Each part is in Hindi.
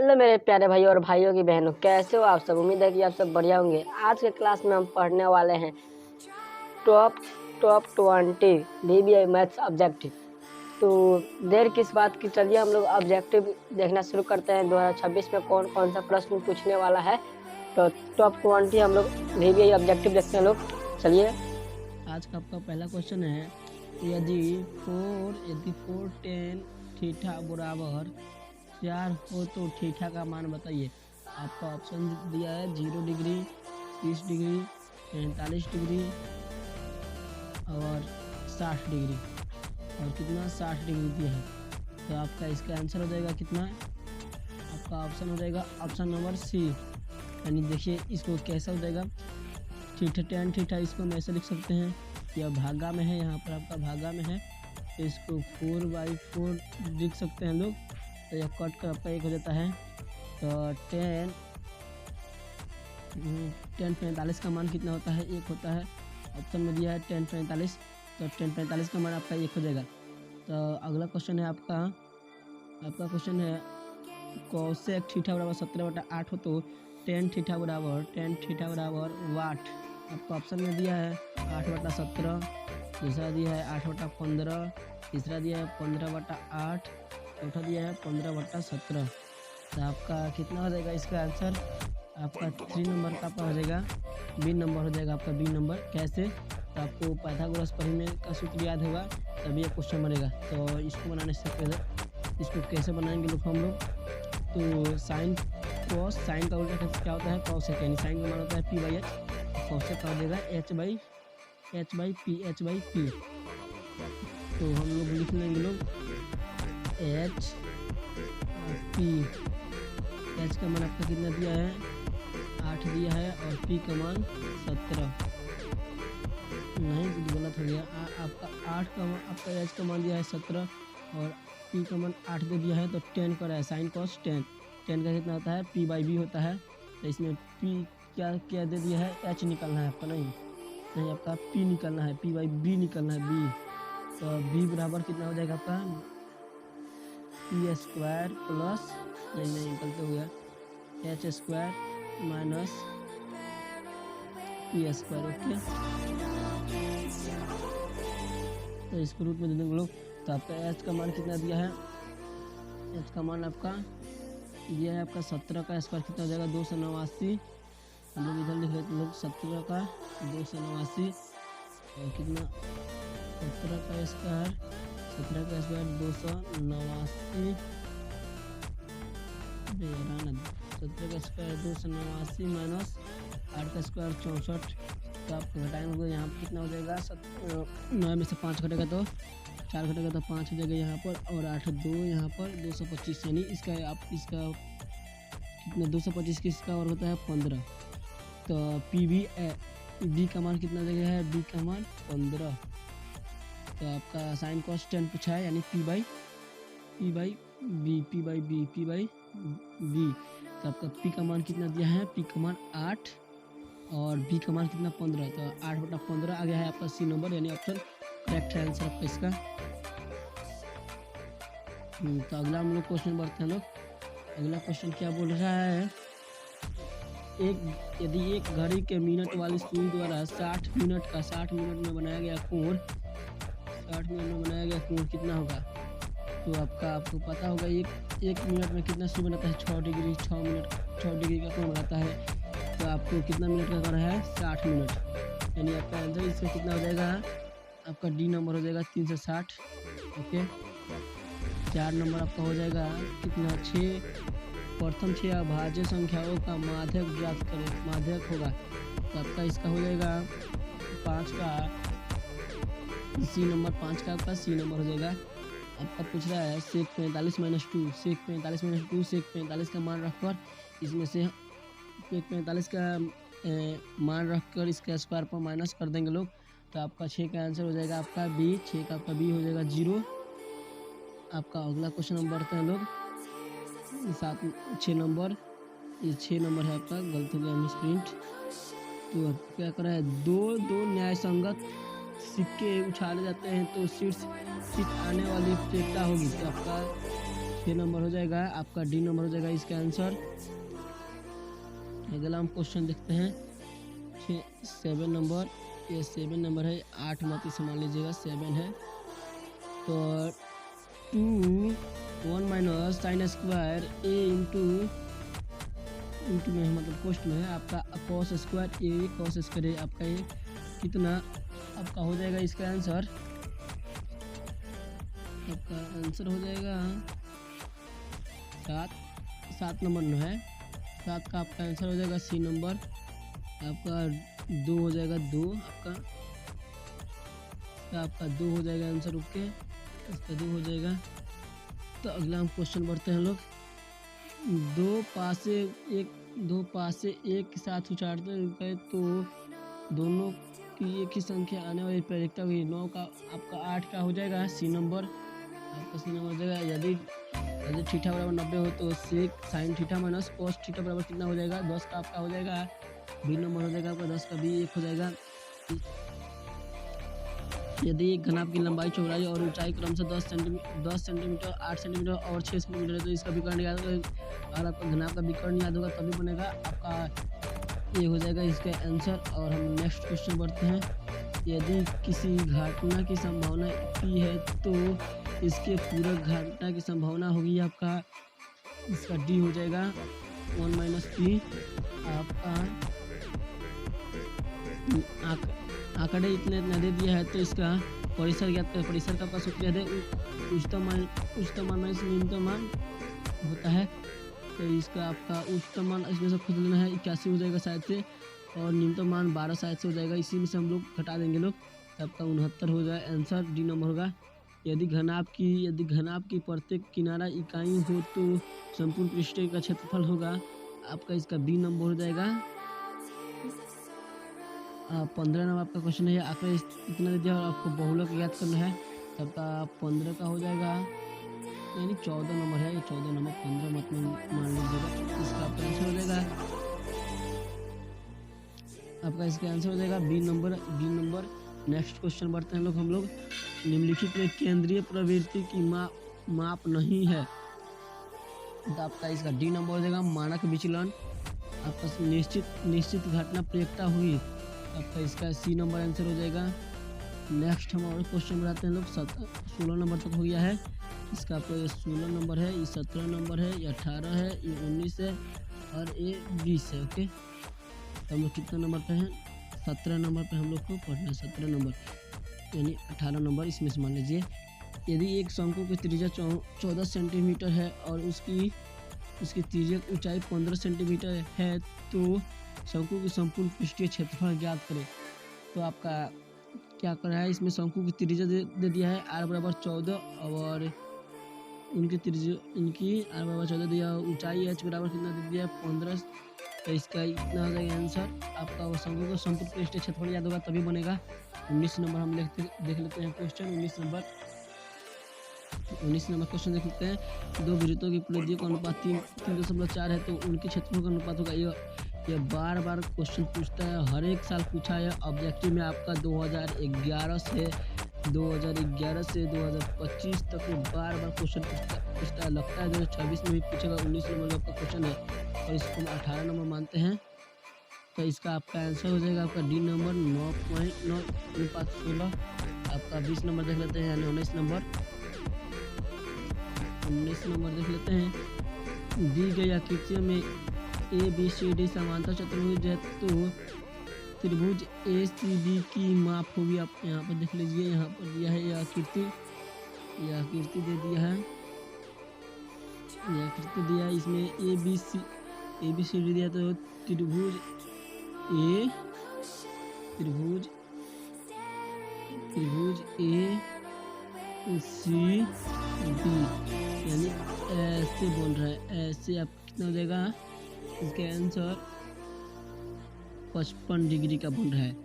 हेलो मेरे प्यारे भाई और भाइयों की बहनों, कैसे हो आप सब। उम्मीद है कि आप सब बढ़िया होंगे। आज के क्लास में हम पढ़ने वाले हैं top top 20 BBI maths objective. तो देर किस बात की, चलिए हम लोग ऑब्जेक्टिव देखना शुरू करते हैं। 2026 में कौन कौन सा प्रश्न पूछने वाला है, तो टॉप 20 हम लोग बीबीआई ऑब्जेक्टिव देखते हैं लोग। चलिए, आज का आपका पहला क्वेश्चन है, यदि 4 10 थीटा बराबर 4 हो तो थीटा का मान बताइए। आपका ऑप्शन दिया है 0 डिग्री, 30 डिग्री, 45 डिग्री और 60 डिग्री, और कितना 60 डिग्री दिया है। तो आपका इसका आंसर हो जाएगा कितना, आपका ऑप्शन हो जाएगा ऑप्शन नंबर सी। यानी देखिए इसको कैसा हो जाएगा, थीटा tan थीटा, इसको हम ऐसे लिख सकते हैं, यह भागा में है, यहाँ पर आपका भागा में है, तो इसको 4/4 लिख सकते हैं लोग। तो यह कट कर आपका एक हो जाता है। तो tan 45 का मान कितना होता है, एक होता है। ऑप्शन में दिया है tan 45, तो tan 45 का मान आपका एक हो जाएगा। तो अगला क्वेश्चन है आपका क्वेश्चन है, कोसेक थीटा बराबर 17/8 हो तो tan थीटा बराबर वाट। आपको ऑप्शन में दिया है 8/17, दूसरा दिया है 8/15, तीसरा दिया है 15/8, चौथा दिया है 15/17। तो आपका कितना हो जाएगा इसका आंसर, आपका 3 नंबर का आपका हो जाएगा, बी नंबर हो जाएगा आपका, बी नंबर। कैसे, तो आपको पाइथागोरस परिमेय का सूत्र याद होगा तभी ये क्वेश्चन बनेगा। तो इसको बनाने से पहले इसको कैसे बनाएंगे लोग हम लोग, तो साइन कॉस, साइन का उल्टा क्या होता है, कॉसेक, यानी साइन का मान होता है p/h, कॉसेक का हो जाएगा h/p। तो हम लोग लिख लेंगे लोग h p, h का मान आपका कितना दिया है, 8 दिया है, और p का मान 17, नहीं गलत हो गया, आपका 8 का मान, आपका h का मान दिया है 17 और p का मान 8 दे दिया है, तो 10 कर रहा है, साइन कॉस 10 का कितना होता है, p/b होता है। तो इसमें p क्या दे दिया है, h निकालना है आपका, नहीं आपका p निकालना है, p/b निकालना है, b। तो b बराबर कितना हो जाएगा आपका, p² प्लस, नहीं गलत हो गया, h² माइनस p²। ओके, तो इसको रूट में दे देंगे लोग। तो आपका h का मान कितना दिया है, h का मान आपका दिया है आपका 17 का स्क्वायर कितना हो जाएगा, 289। हम लोग इधर लिख रहे थे लोग 17 का 289, और कितना 17 का स्क्वायर 289, 17 का स्क्वायर 289 माइनस 8 का स्क्वायर 64। तो आपको घटाएंगे, यहाँ पर कितना हो जाएगा, 9 में से 5 घटेगा तो 4 घटेगा तो 5 हो जाएगा यहाँ पर, और 8 2 यहाँ पर 225, यानी इसका कितना 225 किसका और होता है 15। तो बी का मान कितना दिया है, बी का मान 15। तो आपका साइन कॉस 10 पूछा है, यानी p/b। तो आपका p का मान कितना दिया है, p का मान 8 और b का मान कितना 15, तो 8/15 आ गया है आपका सी नंबर, यानी ऑप्शन करेक्ट है आंसर आपका इसका। तो अगला हम लोग क्वेश्चन बढ़ते हैं लोग। अगला क्वेश्चन क्या बोल रहा है, यदि एक घड़ी के मिनट वाली सुई द्वारा 60 मिनट में बनाया गया कोण, 60 मिनट में बनाया गया कोण कितना होगा। तो आपको पता होगा एक मिनट में कितना सुई बनाता है, 6 डिग्री, 6 डिग्री का कोण बनाता है। तो आपको कितना मिनट का कर रहा है, 60 मिनट, यानी आपका आंसर इसका कितना हो जाएगा, आपका डी नंबर हो जाएगा 360। ओके, 4 नंबर आपका हो जाएगा कितना, 6, प्रथम 6 अभाज्य संख्याओं का माध्यक ज्ञात करें, माध्यक होगा। तो आपका इसका हो जाएगा 5 का सी नंबर, 5 का आपका सी नंबर हो जाएगा। आपका पूछ रहा है सेक 45 - 2, सेक 45 का मान रखकर इसमें से सेक 45 का मान रखकर इसके स्क्वायर पर माइनस कर देंगे लोग। तो आपका 6 का आंसर हो जाएगा आपका बी, 6 का आपका बी हो जाएगा 0। आपका अगला क्वेश्चन हम बढ़ते हैं लोग, 6 नंबर, ये 6 नंबर है आपका, गलत हो गया मिस प्रिंट। तो अब क्या कर रहा है, दो न्याय संगत सिक्के उछाले जाते हैं तो सीट आने वाली प्रतियोगिता होगी। तो आपका 6 नंबर हो जाएगा, आपका डी नंबर हो जाएगा इसका आंसर। अगला हम क्वेश्चन देखते हैं 7 नंबर। ये 7 नंबर है, 8 मत इसे मान लीजिएगा, 7 है। तो 2 1 माइनस साइन स्क्वायर ए इंटू में मतलब पोस्ट में है आपका कॉस स्क्वायर ए कॉस स्क्वायर ए, आपका ये कितना आपका हो जाएगा इसका आंसर। आपका आंसर हो जाएगा 7 नंबर में है, 7 का आपका आंसर हो जाएगा सी नंबर। आपका 2 हो जाएगा, 2 आपका 2 हो जाएगा आंसर। ओके, इसका 2 हो जाएगा। तो अगला हम क्वेश्चन बढ़ते हैं लोग। दो पासे एक के साथ उचाटते गए तो दोनों की एक ही संख्या आने वाली प्रायिकता हुई 9 का, आपका 8 का हो जाएगा सी नंबर। आपका सी नंबर हो जाएगा। यदि थीटा बराबर 90 हो तो sec sine theta minus cos theta बराबर कितना हो जाएगा, 10 का आपका हो जाएगा बी नंबर हो जाएगा। आपका 10 का बी 1 हो जाएगा। यदि एक घनाभ की लंबाई, चौड़ाई और ऊंचाई क्रमशः 10 सेंटीमीटर 8 सेंटीमीटर और 6 सेंटीमीटर है तो इसका विकर्ण याद होगा। और आपका घनाभ का विकर्ण याद होगा तभी बनेगा, आपका ये हो जाएगा इसका आंसर। और हम नेक्स्ट क्वेश्चन बढ़ते हैं। यदि किसी घटना की संभावना p है तो इसके पूरक घटना की संभावना होगी आपका, इसका d हो जाएगा 1 माइनस पी। आपका आंकड़े इतने दे दिया है तो इसका परिसर ज्ञात करें। परिसर का आपका सूत्र याद है, उच्चतम मान माइनस न्यूनतम मान होता है। तो इसका आपका उच्चतम मान इसमें से खुद लेना है, 81 हो जाएगा शायद से, और न्यूनतम मान 12 शायद से हो जाएगा। इसी में से हम लोग घटा देंगे लोग, तो आपका 69 हो जाए आंसर, डी नंबर होगा। यदि घनाभ की प्रत्येक किनारा इकाई हो तो संपूर्ण पृष्ठ का क्षेत्रफल होगा, आपका इसका बी नंबर हो जाएगा। 15 नंबर आपका क्वेश्चन है। आंकड़े इतना दे दिया और आपको बहुलक याद करना है, तब का 15 का हो जाएगा, यानी 14 नंबर है। ये 14 नंबर 15 मत में मान लीजिएगा, इसका आपका आंसर हो जाएगा। आपका इसका आंसर हो जाएगा बी नंबर। नेक्स्ट क्वेश्चन बढ़ते हैं हम लोग। निम्नलिखित में केंद्रीय प्रवृत्ति की माप नहीं है, तो आपका इसका डी नंबर हो जाएगा। मानक विचलन, आपका निश्चित घटना प्रयोक्ता हुई, आपका इसका सी नंबर आंसर हो जाएगा। नेक्स्ट हम और क्वेश्चन बनाते हैं लोग। 16 नंबर तक हो गया है। इसका आपका ये 16 नंबर है, ये 17 नंबर है, ये 18 है, ये 19 है और ये 20 है। ओके, तो हम लोग कितने नंबर पे हैं? 17 नंबर पे हम लोग को पढ़ना है। 17 नंबर यानी 18 नंबर इसमें से मान लीजिए। यदि एक शंकु की त्रिज्या 14 सेंटीमीटर है और उसकी त्रिज्या ऊंचाई 15 सेंटीमीटर है तो शंकु की संपूर्ण पृष्ठीय क्षेत्रफल ज्ञात करें। तो आपका क्या कर रहा है, इसमें शंकु की त्रिज्या दे दिया है r बराबर 14 और उनकी r बराबर 14 दिया, ऊंचाई h बराबर कितना दे दिया है 15। तो इसका इतना हो जाएगा आंसर। आपका वो शंकु का संपूर्ण पृष्ठीय क्षेत्रफल याद होगा तभी बनेगा। 19 नंबर हम देख लेते हैं क्वेश्चन। 19 नंबर क्वेश्चन देख लेते हैं। दो वृत्तों की परिधियों का अनुपात 3.4 है तो उनके क्षेत्रफल का अनुपात होगा। ये बार क्वेश्चन पूछता है, हर एक साल पूछा है। ऑब्जेक्टिव में आपका 2011 से 2025 तक बार क्वेश्चन पूछता है। लगता है 2026 में भी पूछेगा। 19 नंबर का आपका क्वेश्चन है और इसको हम 18 नंबर मानते हैं। तो इसका आपका आंसर हो जाएगा आपका डी नंबर 9.9/16। आपका 20 नंबर देख लेते हैं, यानी 19 नंबर देख लेते हैं। दी गई आकृतियों में ABCD समांतर चतुर्भुज है तो त्रिभुज ACB की माप होगी। आप यहाँ पर देख लीजिए, यहाँ पर दिया है ये आकृति दे दिया है, ये आकृति दिया है। इसमें ABCD दिया तो त्रिभुज ACB यानी ऐसे बन रहा है। ऐसे आप कितना हो जाएगा, इसके आंसर 55 डिग्री का बन रहा है।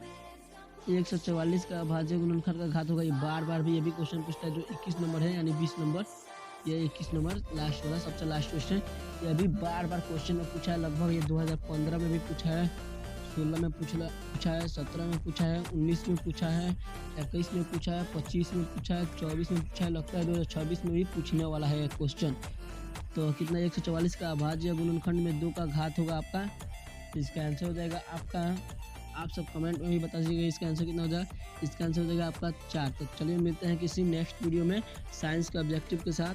144 का भाज्य गुणनखंड का घात होगा। ये बार भी ये भी क्वेश्चन पूछता है, जो 21 नंबर है यानी 20 नंबर, ये 21 नंबर लास्ट होगा, सबसे लास्ट क्वेश्चन। ये भी बार क्वेश्चन में पूछा है। लगभग ये 2015 में भी पूछा है, 16 में पूछा है, 17 में पूछा है, 19 में पूछा है, 21 में पूछा है, 25 में पूछा है, 24 में पूछा है। लगता है 2026 में भी पूछने वाला है क्वेश्चन। तो कितना 144 का अभाज्य गुणनखंड में 2 का घात होगा आपका। तो इसका आंसर हो जाएगा आपका, आप सब कमेंट में भी बता दीजिएगा इसका आंसर कितना हो जाएगा। इसका आंसर हो जाएगा आपका 4। तो चलिए मिलते हैं किसी नेक्स्ट वीडियो में साइंस के ऑब्जेक्टिव के साथ।